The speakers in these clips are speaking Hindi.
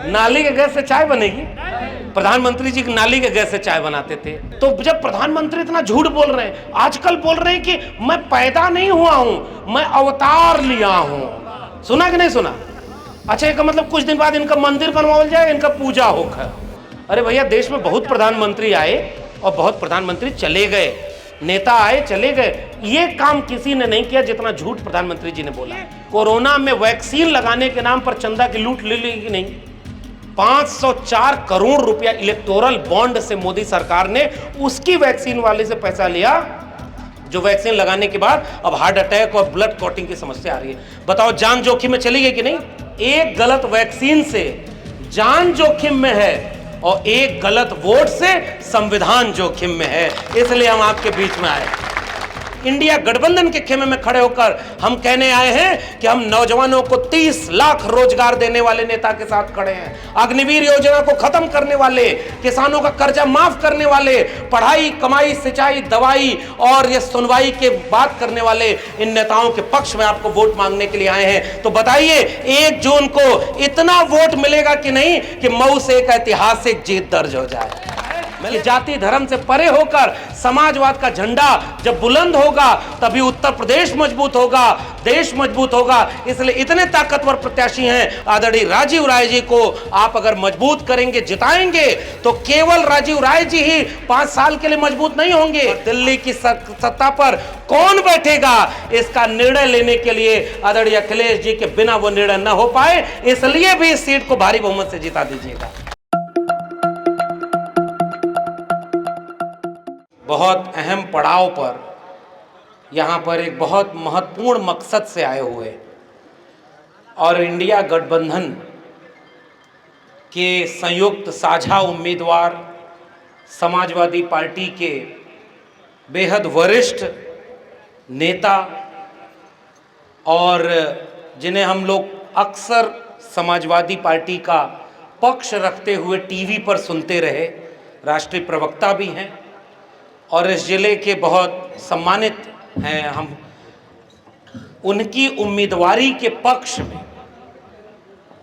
नाली के गैस से चाय बनेगी? प्रधानमंत्री जी नाली के गैस से चाय बनाते थे। तो जब प्रधानमंत्री इतना झूठ बोल रहे हैं, आजकल बोल रहे हैं कि मैं पैदा नहीं हुआ हूं, मैं अवतार लिया हूं। सुना कि नहीं सुना? अच्छा, इसका मतलब कुछ दिन बाद इनका मंदिर बनवाया जाए, इनका पूजा होगा। अरे भैया, देश में बहुत प्रधानमंत्री आए और बहुत प्रधानमंत्री चले गए, नेता आए चले गए, ये काम किसी ने नहीं किया जितना झूठ प्रधानमंत्री जी ने बोला। कोरोना में वैक्सीन लगाने के नाम पर चंदा की लूट ले ली कि नहीं? 504 करोड़ रुपया इलेक्टोरल बॉन्ड से मोदी सरकार ने उसकी वैक्सीन वाले से पैसा लिया जो वैक्सीन लगाने के बाद अब हार्ट अटैक और ब्लड क्लॉटिंग की समस्या आ रही है। बताओ, जान जोखिम में चली गई कि नहीं? एक गलत वैक्सीन से जान जोखिम में है और एक गलत वोट से संविधान जोखिम में है। इसलिए हम आपके बीच में आए। इंडिया गठबंधन के खेमे में खड़े होकर हम कहने आए हैं कि हम नौजवानों को 30 लाख रोजगार देने वाले नेता के साथ खड़े हैं। अग्निवीर योजना को खत्म करने वाले, किसानों का कर्जा माफ करने वाले, पढ़ाई, कमाई, सिंचाई, दवाई और ये सुनवाई के बात करने वाले इन नेताओं के पक्ष में आपको वोट मांगने के लिए आए हैं। तो बताइए, 1 जून को इतना वोट मिलेगा कि नहीं कि मऊ से एक ऐतिहासिक जीत दर्ज हो जाए। जाति धर्म से परे होकर समाजवाद का झंडा जब बुलंद होगा तभी उत्तर प्रदेश मजबूत होगा, देश मजबूत होगा। इसलिए इतने ताकतवर प्रत्याशी हैं आदरणीय राजीव राय जी को आप अगर मजबूत करेंगे, जिताएंगे, तो केवल राजीव राय जी ही 5 साल के लिए मजबूत नहीं होंगे। दिल्ली की सत्ता पर कौन बैठेगा इसका निर्णय लेने के लिए आदरणीय अखिलेश जी के बिना वो निर्णय न हो पाए, इसलिए भी इस सीट को भारी बहुमत से जिता दीजिएगा। बहुत अहम पड़ाव पर यहाँ पर एक बहुत महत्वपूर्ण मकसद से आए हुए और इंडिया गठबंधन के संयुक्त साझा उम्मीदवार समाजवादी पार्टी के बेहद वरिष्ठ नेता और जिन्हें हम लोग अक्सर समाजवादी पार्टी का पक्ष रखते हुए टीवी पर सुनते रहे, राष्ट्रीय प्रवक्ता भी हैं और इस जिले के बहुत सम्मानित हैं। हम उनकी उम्मीदवारी के पक्ष में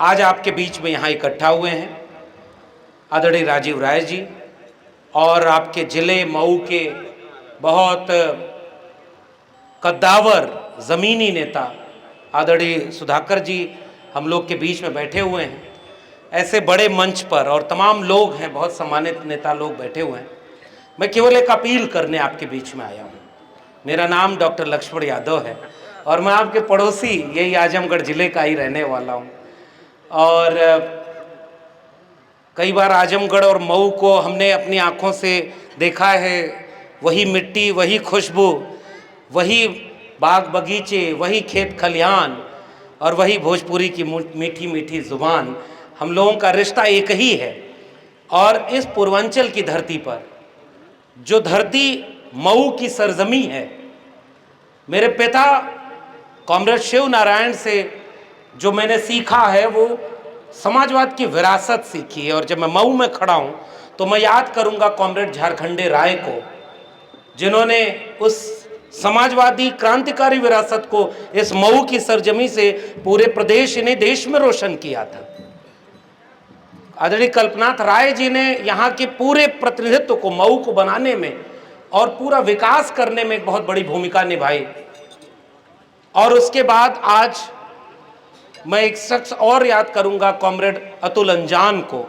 आज आपके बीच में यहाँ इकट्ठा हुए हैं। आदरणीय राजीव राय जी और आपके जिले मऊ के बहुत कद्दावर ज़मीनी नेता आदरणीय सुधाकर जी हम लोग के बीच में बैठे हुए हैं। ऐसे बड़े मंच पर और तमाम लोग हैं, बहुत सम्मानित नेता लोग बैठे हुए हैं। मैं केवल एक अपील करने आपके बीच में आया हूँ। मेरा नाम डॉक्टर लक्ष्मण यादव है और मैं आपके पड़ोसी यही आजमगढ़ ज़िले का ही रहने वाला हूँ। और कई बार आजमगढ़ और मऊ को हमने अपनी आँखों से देखा है। वही मिट्टी, वही खुशबू, वही बाग बगीचे, वही खेत खलिहान और वही भोजपुरी की मीठी मीठी ज़ुबान। हम लोगों का रिश्ता एक ही है। और इस पूर्वांचल की धरती पर, जो धरती मऊ की सरजमी है, मेरे पिता कॉमरेड शिव नारायण से जो मैंने सीखा है वो समाजवाद की विरासत सीखी है। और जब मैं मऊ में खड़ा हूँ तो मैं याद करूँगा कॉमरेड झारखंडे राय को, जिन्होंने उस समाजवादी क्रांतिकारी विरासत को इस मऊ की सरजमी से पूरे प्रदेश यानी देश में रोशन किया था। आदरणीय कल्पनाथ राय जी ने यहाँ के पूरे प्रतिनिधित्व को, मऊ को बनाने में और पूरा विकास करने में एक बहुत बड़ी भूमिका निभाई। और उसके बाद आज मैं एक शख्स और याद करूंगा, कॉमरेड अतुल अंजान को,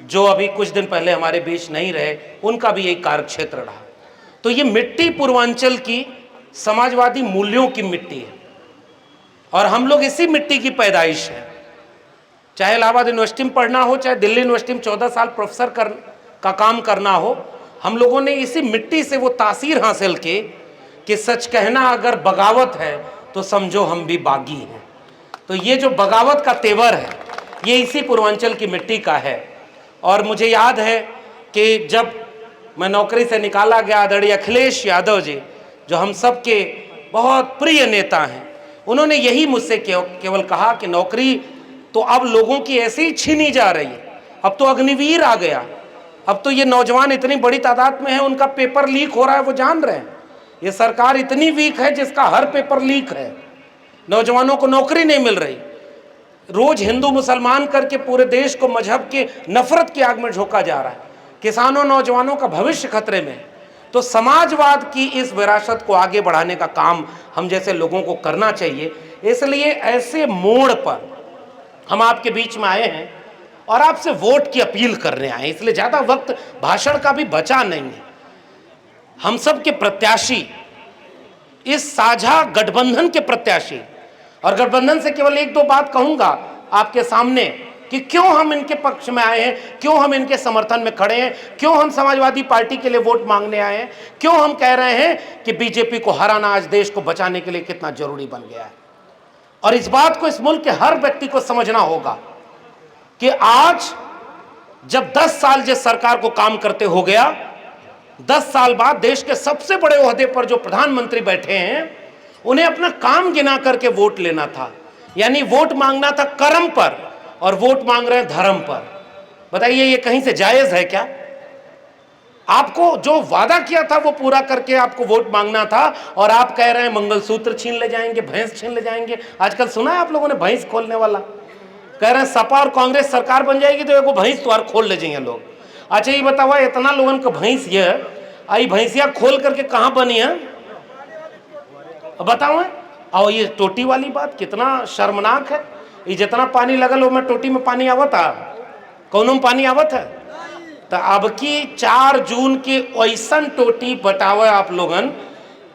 जो अभी कुछ दिन पहले हमारे बीच नहीं रहे। उनका भी एक कार्यक्षेत्र रहा। तो ये मिट्टी पूर्वांचल की समाजवादी मूल्यों की मिट्टी है और हम लोग इसी मिट्टी की पैदाइश है। चाहे इलाहाबाद यूनिवर्सिटी में पढ़ना हो, चाहे दिल्ली यूनिवर्सिटी में 14 साल प्रोफेसर का काम करना हो, हम लोगों ने इसी मिट्टी से वो तासीर हासिल की कि सच कहना अगर बगावत है तो समझो हम भी बागी हैं। तो ये जो बगावत का तेवर है ये इसी पूर्वांचल की मिट्टी का है। और मुझे याद है कि जब मैं नौकरी से निकाला गया, आदरणीय अखिलेश यादव जी जो हम सब के बहुत प्रिय नेता हैं, उन्होंने यही मुझसे केवल कहा कि नौकरी तो अब लोगों की ऐसे ही छीनी जा रही है। अब तो अग्निवीर आ गया, अब तो ये नौजवान इतनी बड़ी तादाद में है, उनका पेपर लीक हो रहा है, वो जान रहे हैं। ये सरकार इतनी वीक है जिसका हर पेपर लीक है, नौजवानों को नौकरी नहीं मिल रही। रोज हिंदू मुसलमान करके पूरे देश को मजहब के नफरत की आग में झोंका जा रहा है। किसानों नौजवानों का भविष्य खतरे में। तो समाजवाद की इस विरासत को आगे बढ़ाने का काम हम जैसे लोगों को करना चाहिए। इसलिए ऐसे मोड़ पर हम आपके बीच में आए हैं और आपसे वोट की अपील करने आए। इसलिए ज़्यादा वक्त भाषण का भी बचा नहीं है। हम सब के प्रत्याशी, इस साझा गठबंधन के प्रत्याशी, और गठबंधन से केवल एक दो बात कहूंगा आपके सामने कि क्यों हम इनके पक्ष में आए हैं, क्यों हम इनके समर्थन में खड़े हैं, क्यों हम समाजवादी पार्टी के लिए वोट मांगने आए हैं, क्यों हम कह रहे हैं कि बीजेपी को हराना आज देश को बचाने के लिए कितना जरूरी बन गया है। और इस बात को इस मुल्क के हर व्यक्ति को समझना होगा कि आज जब 10 साल जिस सरकार को काम करते हो गया, 10 साल बाद देश के सबसे बड़े ओहदे पर जो प्रधानमंत्री बैठे हैं, उन्हें अपना काम गिना करके वोट लेना था। यानी वोट मांगना था कर्म पर, और वोट मांग रहे हैं धर्म पर। बताइए ये कहीं से जायज है क्या? आपको जो वादा किया था वो पूरा करके आपको वोट मांगना था, और आप कह रहे हैं मंगलसूत्र छीन ले जाएंगे, भैंस छीन ले जाएंगे। आजकल सुना है आप लोगों ने भैंस खोलने वाला, कह रहे हैं सपा और कांग्रेस सरकार बन जाएगी तो एगो भैंस तो खोल ले जाएंगे लोग। अच्छा ये बताओ, इतना लोगों को भैंस ये आई भैंसिया खोल करके कहाँ बनी है बताओ। और ये टोटी वाली बात कितना शर्मनाक है। ये जितना पानी लगल हो में टोटी में पानी आवत है, कौनों में पानी आवत है। तो अब की 4 जून की ऐसा टोटी बटावे आप लोगन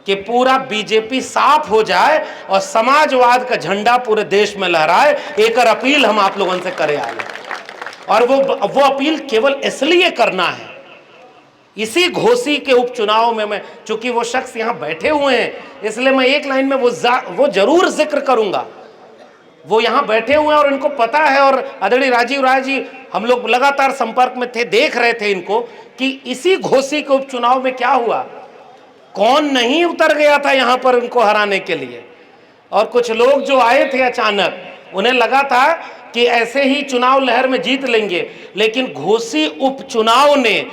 कि पूरा बीजेपी साफ हो जाए और समाजवाद का झंडा पूरे देश में लहराए। एक अपील हम आप लोगों से करे आए, और वो अपील केवल इसलिए करना है, इसी घोसी के उपचुनाव में मैं, चूंकि वो शख्स यहाँ बैठे हुए हैं इसलिए मैं एक लाइन में वो जरूर जिक्र करूंगा। वो यहाँ बैठे हुए हैं और इनको पता है, और आदरणीय राजीव राय जी, हम लोग लगातार संपर्क में थे, देख रहे थे इनको कि इसी घोसी के उपचुनाव में क्या हुआ, कौन नहीं उतर गया था यहाँ पर इनको हराने के लिए। और कुछ लोग जो आए थे अचानक, उन्हें लगा था कि ऐसे ही चुनाव लहर में जीत लेंगे, लेकिन घोसी उपचुनाव ने,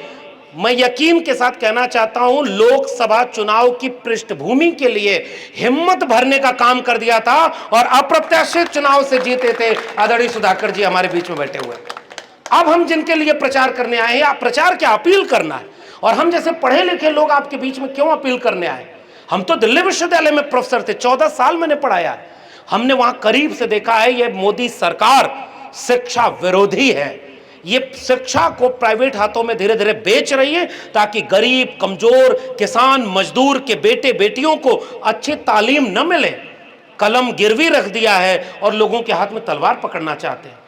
मैं यकीन के साथ कहना चाहता हूं, लोकसभा चुनाव की पृष्ठभूमि के लिए हिम्मत भरने का काम कर दिया था, और अप्रत्याशित चुनाव से जीते थे आदरणीय सुधाकर जी हमारे बीच में बैठे हुए। अब हम जिनके लिए प्रचार करने आए हैं, प्रचार क्या, अपील करना है। और हम जैसे पढ़े लिखे लोग आपके बीच में क्यों अपील करने आए? हम तो दिल्ली विश्वविद्यालय में प्रोफेसर थे, 14 साल मैंने पढ़ाया है। हमने वहां करीब से देखा है, ये मोदी सरकार शिक्षा विरोधी है। ये शिक्षा को प्राइवेट हाथों में धीरे धीरे बेच रही है, ताकि गरीब, कमजोर, किसान, मजदूर के बेटे बेटियों को अच्छी तालीम न मिले। कलम गिरवी रख दिया है और लोगों के हाथ में तलवार पकड़ना चाहते हैं।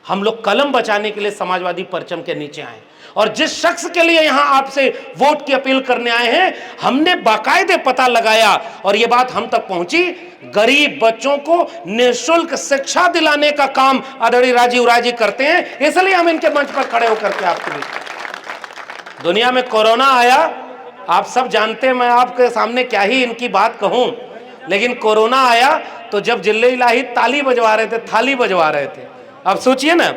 हम लोग कलम बचाने के लिए समाजवादी परचम के नीचे आए, और जिस शख्स के लिए यहां आपसे वोट की अपील करने आए हैं, हमने बाकायदे पता लगाया और यह बात हम तक पहुंची, गरीब बच्चों को निःशुल्क शिक्षा दिलाने का काम आदरणीय राजीव राय जी करते हैं। इसलिए हम इनके मंच पर खड़े होकर के आपके बीच। दुनिया में कोरोना आया, आप सब जानते हैं, मैं आपके सामने क्या ही इनकी बात कहूं, लेकिन कोरोना आया तो जब जिले इलाही ताली बजवा रहे थे, थाली बजवा रहे थे। अब सोचिए ना,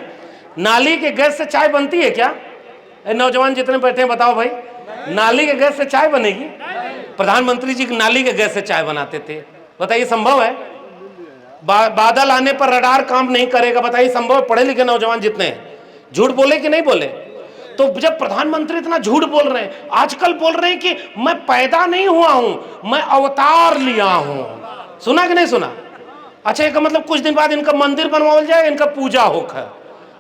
नाली के गैस से चाय बनती है क्या? नौजवान जितने बैठे हैं बताओ भाई, नाली के गैस से चाय बनेगी? प्रधानमंत्री जी नाली के गैस से चाय बनाते थे, बताइए संभव है? बादल आने पर रडार काम नहीं करेगा, बताइए संभव है? पढ़े लिखे नौजवान जितने हैं, झूठ बोले कि नहीं बोले? तो जब प्रधानमंत्री इतना झूठ बोल रहे हैं, आजकल बोल रहे हैं कि मैं पैदा नहीं हुआ हूं, मैं अवतार लिया हूं, सुना कि नहीं सुना? अच्छा, इसका मतलब कुछ दिन बाद इनका मंदिर बनवा जाए, इनका पूजा होकर।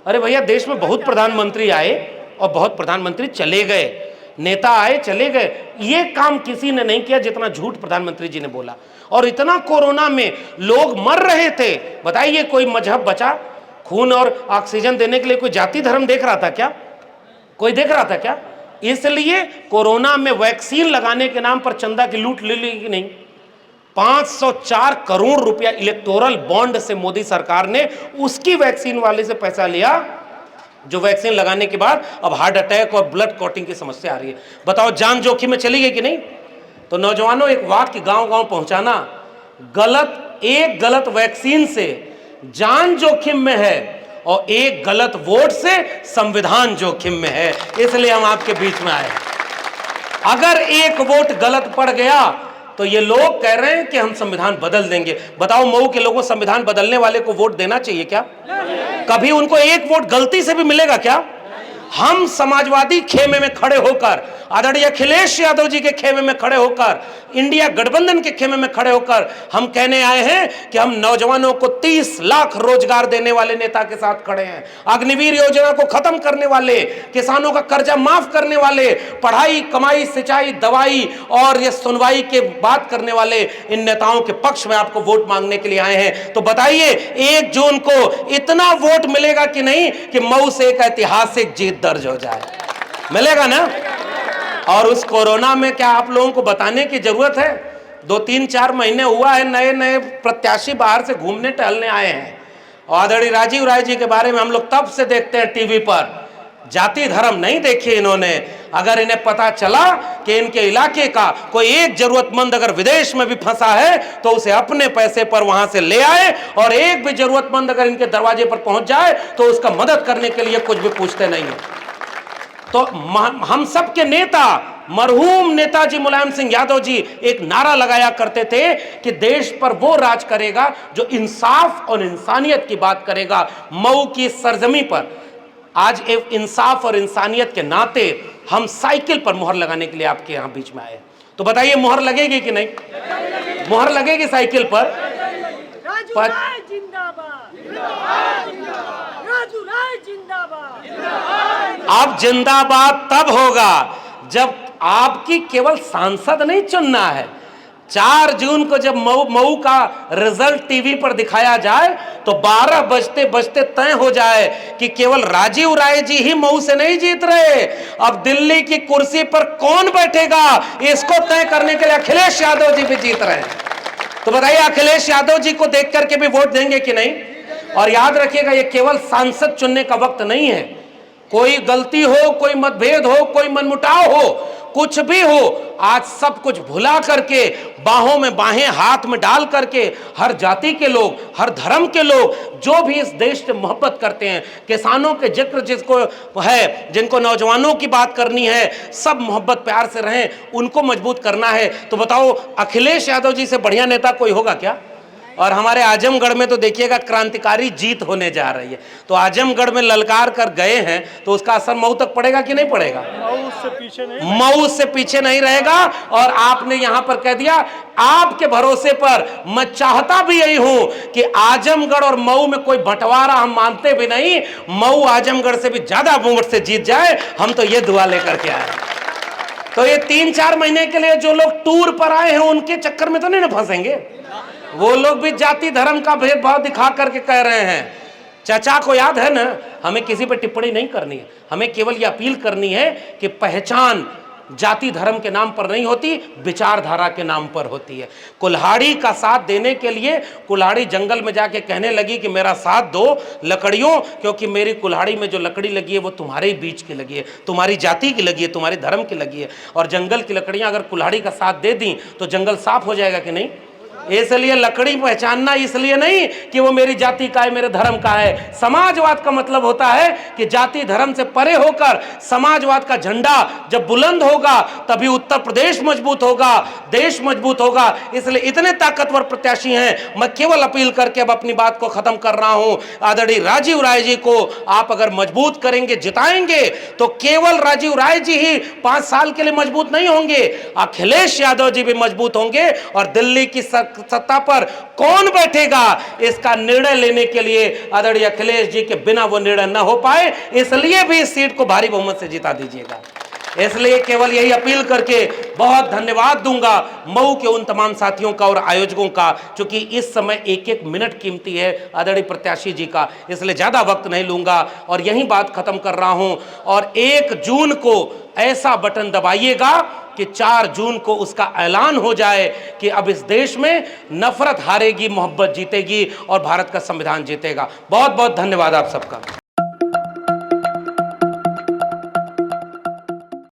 अरे भैया, देश में बहुत प्रधानमंत्री आए और बहुत प्रधानमंत्री चले गए, नेता आए चले गए, ये काम किसी ने नहीं किया जितना झूठ प्रधानमंत्री जी ने बोला। और इतना कोरोना में लोग मर रहे थे, बताइए कोई मजहब बचा? खून और ऑक्सीजन देने के लिए कोई जाति धर्म देख रहा था क्या? कोई देख रहा था क्या? इसलिए कोरोना में वैक्सीन लगाने के नाम पर चंदा की लूट ले ली कि नहीं? 504 करोड़ रुपया इलेक्टोरल बॉन्ड से मोदी सरकार ने उसकी वैक्सीन वाले से पैसा लिया, जो वैक्सीन लगाने के बाद अब हार्ट अटैक और ब्लड क्लॉटिंग की समस्या आ रही है। बताओ, जान जोखिम में चली गई कि नहीं? तो नौजवानों, एक वाक्य गांव गांव पहुंचाना, एक गलत वैक्सीन से जान जोखिम में है और एक गलत वोट से संविधान जोखिम में है। इसलिए हम आपके बीच में आए। अगर एक वोट गलत पड़ गया तो ये लोग कह रहे हैं कि हम संविधान बदल देंगे। बताओ मऊ के लोगों, संविधान बदलने वाले को वोट देना चाहिए क्या? कभी उनको एक वोट गलती से भी मिलेगा क्या? हम समाजवादी खेमे में खड़े होकर, आदरणीय अखिलेश यादव जी के खेमे में खड़े होकर, इंडिया गठबंधन के खेमे में खड़े होकर हम कहने आए हैं कि हम नौजवानों को 30 लाख रोजगार देने वाले नेता के साथ खड़े हैं, अग्निवीर योजना को खत्म करने वाले, किसानों का कर्जा माफ करने वाले, पढ़ाई, कमाई, सिंचाई, दवाई और ये सुनवाई के बात करने वाले इन नेताओं के पक्ष में आपको वोट मांगने के लिए आए हैं। तो बताइए 1 जून को इतना वोट मिलेगा कि नहीं कि मऊ से एक ऐतिहासिक जीत दर्ज हो जाए? मिलेगा ना? और उस कोरोना में क्या आप लोगों को बताने की जरूरत है? 2-3-4 महीने हुआ है, नए नए प्रत्याशी बाहर से घूमने टहलने आए हैं। और आदरणीय राजीव राय जी के बारे में हम लोग तब से देखते हैं टीवी पर, जाति धर्म नहीं देखी इन्होंने। अगर इन्हें पता चला कि इनके इलाके का कोई एक जरूरतमंद अगर विदेश में भी फंसा है तो उसे अपने पैसे पर वहां से ले आए, और एक भी जरूरतमंद अगर इनके दरवाजे पर पहुंच जाए तो उसका मदद करने के लिए कुछ भी पूछते नहीं है। तो हम सब के नेता, मरहूम नेताजी मुलायम सिंह यादव जी एक नारा लगाया करते थे कि देश पर वो राज करेगा जो इंसाफ और इंसानियत की बात करेगा। मऊ की सरजमी पर आज एक इंसाफ और इंसानियत के नाते हम साइकिल पर मुहर लगाने के लिए आपके यहां बीच में आए। तो बताइए मुहर लगेगी कि नहीं? मुहर लगेगी साइकिल पर? अब जिंदाबाद तब होगा जब आपकी केवल सांसद नहीं चुनना है। 4 जून को जब मऊ का रिजल्ट टीवी पर दिखाया जाए तो 12 बजते बजते तय हो जाए कि केवल राजीव राय जी ही मऊ से नहीं जीत रहे, अब दिल्ली की कुर्सी पर कौन बैठेगा इसको तय करने के लिए अखिलेश यादव जी भी जीत रहे हैं। तो बताइए अखिलेश यादव जी को देख करके भी वोट देंगे कि नहीं? और याद रखिएगा ये केवल सांसद चुनने का वक्त नहीं है। कोई गलती हो, कोई मतभेद हो, कोई मनमुटाव हो, कुछ भी हो, आज सब कुछ भुला करके, बाहों में बाहें हाथ में डाल करके हर जाति के लोग, हर धर्म के लोग जो भी इस देश से मोहब्बत करते हैं, किसानों के जिक्र जिसको है, जिनको नौजवानों की बात करनी है, सब मोहब्बत प्यार से रहें, उनको मजबूत करना है। तो बताओ अखिलेश यादव जी से बढ़िया नेता कोई होगा क्या? और हमारे आजमगढ़ में तो देखिएगा क्रांतिकारी जीत होने जा रही है। तो आजमगढ़ में ललकार कर गए हैं तो उसका असर मऊ तक पड़ेगा कि नहीं पड़ेगा? मऊ से पीछे नहीं रहेगा। और आपने यहां पर कह दिया, आपके भरोसे पर मैं चाहता भी यही हूं कि आजमगढ़ और मऊ में कोई बंटवारा हम मानते भी नहीं, मऊ आजमगढ़ से भी ज्यादा वोट से जीत जाए, हम तो ये दुआ लेकर के आए। तो ये 3-4 महीने के लिए जो लोग टूर पर आए हैं उनके चक्कर में तो नहीं ना फंसेंगे। वो लोग भी जाति धर्म का भेदभाव दिखा करके कह रहे हैं। चाचा को याद है ना, हमें किसी पर टिप्पणी नहीं करनी है, हमें केवल ये अपील करनी है कि पहचान जाति धर्म के नाम पर नहीं होती, विचारधारा के नाम पर होती है। कुल्हाड़ी का साथ देने के लिए कुल्हाड़ी जंगल में जाके कहने लगी कि मेरा साथ दो लकड़ियों, क्योंकि मेरी कुल्हाड़ी में जो लकड़ी लगी है वो तुम्हारे ही बीच की लगी है, तुम्हारी जाति की लगी है, तुम्हारे धर्म की लगी है। और जंगल की लकड़ियां अगर कुल्हाड़ी का साथ दे दी तो जंगल साफ हो जाएगा कि नहीं? इसलिए लकड़ी पहचानना इसलिए नहीं कि वो मेरी जाति का है, मेरे धर्म का है। समाजवाद का मतलब होता है कि जाति धर्म से परे होकर समाजवाद का झंडा जब बुलंद होगा तभी उत्तर प्रदेश मजबूत होगा, देश मजबूत होगा। इसलिए इतने ताकतवर प्रत्याशी हैं। मैं केवल अपील करके अब अपनी बात को खत्म कर रहा हूं। आदरणीय राजीव राय जी को आप अगर मजबूत करेंगे, जिताएंगे, तो केवल राजीव राय जी ही 5 साल के लिए मजबूत नहीं होंगे, अखिलेश यादव जी भी मजबूत होंगे। और दिल्ली की सत्ता पर कौन बैठेगा इसका निर्णय लेने के लिए आदरणीय अखिलेश जी के बिना वो निर्णय न हो पाए, इसलिए भी इस सीट को भारी बहुमत से जिता दीजिएगा। इसलिए केवल यही अपील करके बहुत धन्यवाद दूंगा मऊ के उन तमाम साथियों का और आयोजकों का, क्योंकि इस समय 1-1 मिनट कीमती है आदरणीय प्रत्याशी जी का, इसलिए ज्यादा वक्त नहीं लूंगा और यही बात खत्म कर रहा हूं। और 1 जून को ऐसा बटन दबाइएगा कि 4 जून को उसका ऐलान हो जाए कि अब इस देश में नफरत हारेगी, मोहब्बत जीतेगी और भारत का संविधान जीतेगा। बहुत बहुत धन्यवाद आप सबका।